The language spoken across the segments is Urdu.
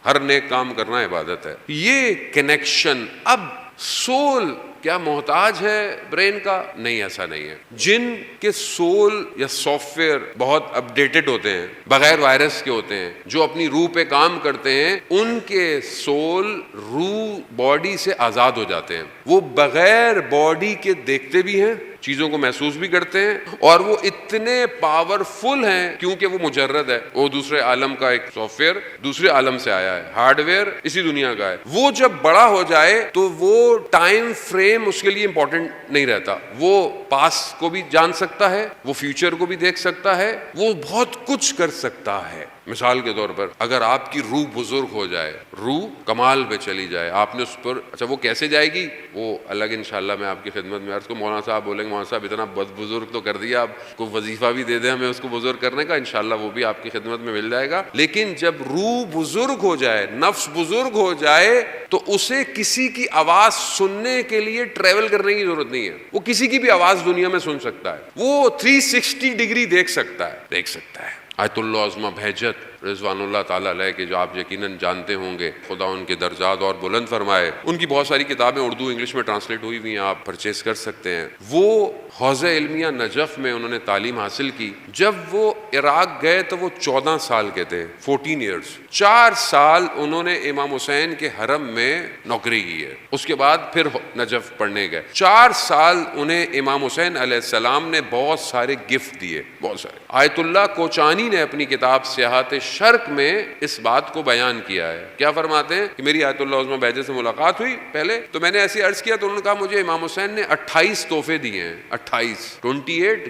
ہر نیک کام کرنا عبادت ہے. یہ کنیکشن. اب سول کیا محتاج ہے برین کا؟ نہیں، ایسا نہیں ہے. جن کے سول یا سافٹ ویئر بہت اپڈیٹڈ ہوتے ہیں، بغیر وائرس کے ہوتے ہیں، جو اپنی روح پہ کام کرتے ہیں، ان کے سول روح باڈی سے آزاد ہو جاتے ہیں. وہ بغیر باڈی کے دیکھتے بھی ہیں، چیزوں کو محسوس بھی کرتے ہیں، اور وہ اتنے پاورفل ہیں کیونکہ وہ مجرد ہے. وہ دوسرے عالم کا ایک سافٹ ویئر دوسرے عالم سے آیا ہے، ہارڈ ویئر اسی دنیا کا ہے. وہ جب بڑا ہو جائے تو وہ ٹائم فریم اس کے لیے امپورٹنٹ نہیں رہتا. وہ پاسٹ کو بھی جان سکتا ہے، وہ فیوچر کو بھی دیکھ سکتا ہے، وہ بہت کچھ کر سکتا ہے. مثال کے طور پر اگر آپ کی روح بزرگ ہو جائے، روح کمال پہ چلی جائے، آپ نے اس پر اچھا وہ کیسے جائے گی وہ الگ انشاءاللہ میں آپ کی خدمت میں عرض کو. مولانا صاحب بولیں گے مولانا صاحب اتنا بزرگ تو کر دیا، آپ کو وظیفہ بھی دے دیں ہمیں اس کو بزرگ کرنے کا، انشاءاللہ وہ بھی آپ کی خدمت میں مل جائے گا. لیکن جب روح بزرگ ہو جائے، نفس بزرگ ہو جائے، تو اسے کسی کی آواز سننے کے لیے ٹریول کرنے کی ضرورت نہیں ہے. وہ کسی کی بھی آواز دنیا میں سن سکتا ہے. وہ 360 ڈگری دیکھ سکتا ہے. آیت اللہ عظمہ بہجت رضوان اللہ تعالیٰ علیہ کے جو آپ یقیناً جانتے ہوں گے، خدا ان کے درجات اور بلند فرمائے. ان کی بہت ساری کتابیں اردو انگلش میں ٹرانسلیٹ ہوئی ہوئی ہیں، آپ پرچیز کر سکتے ہیں. وہ حوزہ علمیہ نجف میں انہوں نے تعلیم حاصل کی. جب وہ عراق گئے تو وہ 14 سال کے تھے، 14 ایئرس. 4 سال انہوں نے امام حسین کے حرم میں نوکری کی ہے. اس کے بعد پھر نجف پڑھنے گئے. 4 سال انہیں امام حسین علیہ السلام نے بہت سارے گفٹ دیے، بہت سارے. آیت اللہ کوچانی نے اپنی کتاب سیاحت شرق میں اس بات کو بیان کیا ہے. کیا فرماتے ہیں کہ میری آیت اللہ عظمہ بہجت سے ملاقات ہوئی پہلے تو میں نے ایسی عرض کیا تو انہوں نے کہا مجھے امام حسین نے 28 تحفے دیے ہیں، 28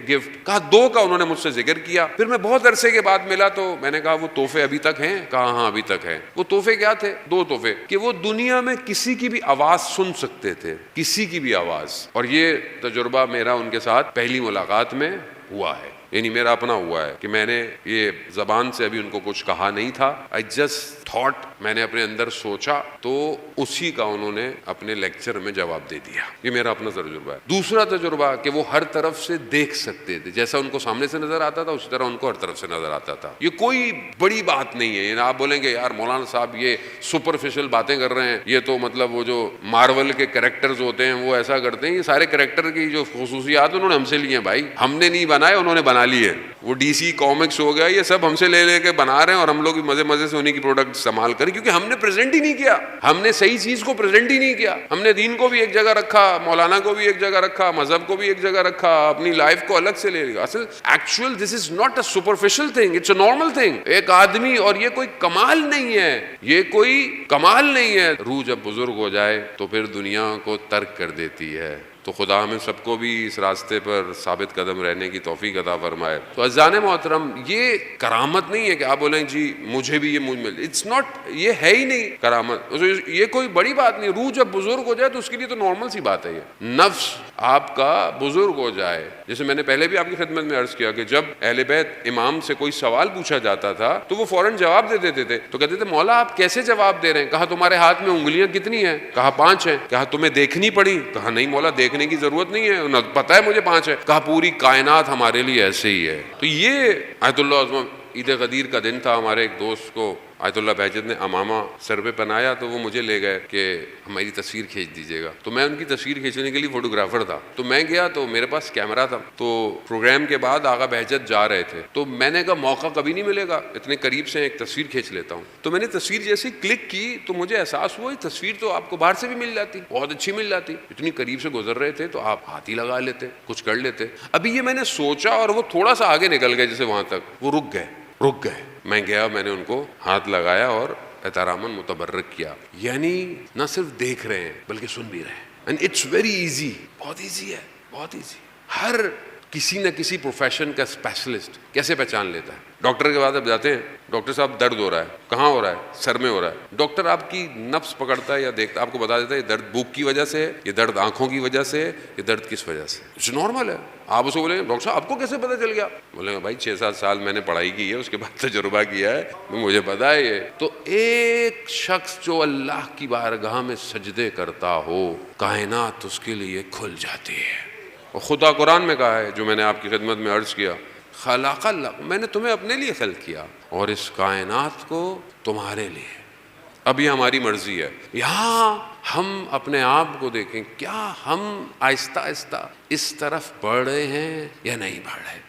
گفٹ. کہا 2 کا انہوں نے مجھ سے ذکر کیا. پھر میں بہت عرصے کے بعد ملا تو میں نے کہا وہ تحفے ابھی تک ہیں؟ کہا ہاں ابھی تک ہیں. وہ تحفے کیا تھے؟ 2 تحفے کہ وہ دنیا میں کسی کی بھی آواز سن سکتے تھے، کسی کی بھی آواز. اور یہ تجربہ میرا ان کے ساتھ پہلی ملاقات میں ہوا ہے، یعنی میرا اپنا ہوا ہے کہ میں نے یہ زبان سے ابھی ان کو کچھ کہا نہیں تھا. I just thought، میں نے اپنے اندر سوچا تو اسی کا انہوں نے اپنے لیکچر میں جواب دے دیا. یہ میرا اپنا تجربہ ہے. دوسرا تجربہ کہ وہ ہر طرف سے دیکھ سکتے تھے، جیسا ان کو سامنے سے نظر آتا تھا اسی طرح ان کو ہر طرف سے نظر آتا تھا. یہ کوئی بڑی بات نہیں ہے. یعنی آپ بولیں گے یار مولانا صاحب یہ سپرفیشل باتیں کر رہے ہیں، یہ تو مطلب وہ جو مارول کے کریکٹرز ہوتے ہیں وہ ایسا کرتے ہیں. یہ سارے کریکٹر کی جو خصوصیات انہوں نے ہم سے لی ہیں بھائی، ہم نے نہیں بنائے، انہوں نے بنا لی ہے. وہ ڈی سی کامکس ہو گیا، یہ سب ہم سے لے کے بنا رہے ہیں اور ہم لوگ مزے مزے سے انہیں کی پروڈکٹ استعمال کریں کیونکہ ہم نے پریزنٹ ہی نہیں کیا، ہم نے صحیح چیز کو پریزنٹ ہی نہیں کیا. ہم نے دین کو بھی ایک جگہ رکھا، مولانا کو بھی ایک جگہ رکھا، مذہب کو بھی ایک جگہ رکھا، اپنی لائف کو الگ سے لے لیا. اصل actual this is not a superficial thing, it's a normal thing. ایک آدمی، اور یہ کوئی کمال نہیں ہے، یہ کوئی کمال نہیں ہے. روح جب بزرگ ہو جائے تو پھر دنیا کو ترک کر دیتی ہے. تو خدا ہمیں سب کو بھی اس راستے پر ثابت قدم رہنے کی توفیق عطا فرمائے. تو عزیزان محترم، یہ کرامت نہیں ہے کہ آپ بولیں جی مجھے بھی یہ مجھ مل، اٹس ناٹ، یہ ہے ہی نہیں کرامت. یہ کوئی بڑی بات نہیں. روح جب بزرگ ہو جائے تو اس کے لیے تو نارمل سی بات ہے. یہ نفس آپ کا بزرگ ہو جائے، جیسے میں نے پہلے بھی آپ کی خدمت میں عرض کیا کہ جب اہل بیت امام سے کوئی سوال پوچھا جاتا تھا تو وہ فوراً جواب دے دیتے تھے. تو کہتے تھے مولا آپ کیسے جواب دے رہے ہیں؟ کہا تمہارے ہاتھ میں انگلیاں کتنی ہیں؟ کہا 5 ہیں. کہا تمہیں دیکھنی پڑی؟ کہا نہیں مولا دیکھنے کی ضرورت نہیں ہے، پتہ ہے مجھے 5 ہے. کہا پوری کائنات ہمارے لیے ایسے ہی ہے. تو یہ آیت اللہ عظمہ عید غدیر کا دن تھا. ہمارے ایک دوست کو آیت اللہ بہجت نے امامہ سر پہ پہنایا تو وہ مجھے لے گئے کہ ہماری تصویر کھینچ دیجیے گا. تو میں ان کی تصویر کھینچنے کے لیے فوٹوگرافر تھا. تو میں گیا تو میرے پاس کیمرہ تھا. تو پروگرام کے بعد آقا بہجت جا رہے تھے تو میں نے کہا موقع کبھی نہیں ملے گا، اتنے قریب سے ایک تصویر کھینچ لیتا ہوں. تو میں نے تصویر جیسے کلک کی تو مجھے احساس ہوا یہ تصویر تو آپ کو باہر سے بھی مل جاتی، بہت اچھی مل جاتی. اتنی قریب سے گزر رہے تھے تو آپ ہاتھ ہی لگا لیتے، کچھ کر لیتے. ابھی یہ میں نے سوچا اور وہ تھوڑا سا آگے نکل گئے، جیسے وہاں تک وہ رک گئے. میں گیا، میں نے ان کو ہاتھ لگایا اور احتراماً متبرک کیا. یعنی نہ صرف دیکھ رہے ہیں بلکہ سن بھی رہے ہیں. اینڈ اٹس ویری ایزی، بہت ایزی ہے، بہت ایزی. ہر کسی نہ کسی پروفیشن کا اسپیشلسٹ کیسے پہچان لیتا ہے. ڈاکٹر کے بعد اب جاتے ہیں، ڈاکٹر صاحب درد ہو رہا ہے، کہاں ہو رہا ہے؟ سر میں ہو رہا ہے. ڈاکٹر آپ کی نفس پکڑتا ہے یا دیکھتا، آپ کو بتا دیتا ہے یہ درد بھوک کی وجہ سے ہے، یہ درد آنکھوں کی وجہ سے ہے، یہ درد کس وجہ سے. اٹس نارمل ہے. آپ اسے بولیں ڈاکٹر صاحب آپ کو کیسے پتہ چل گیا؟ بولیں گے بھائی 6-7 سال میں نے پڑھائی کی ہے، اس کے بعد تجربہ کیا ہے، مجھے پتا ہے یہ. تو ایک شخص جو اللہ کی بارگاہ میں سجدے کرتا ہو، کائنات اس کے لیے کھل جاتی ہے. اور خدا قرآن میں کہا ہے، جو میں نے آپ کی خدمت میں عرض کیا، خلق اللہ، میں نے تمہیں اپنے لیے خلق کیا اور اس کائنات کو تمہارے لیے. اب یہ ہماری مرضی ہے. یہاں ہم اپنے آپ کو دیکھیں, کیا ہم آہستہ آہستہ اس طرف بڑھ رہے ہیں یا نہیں بڑھ رہے.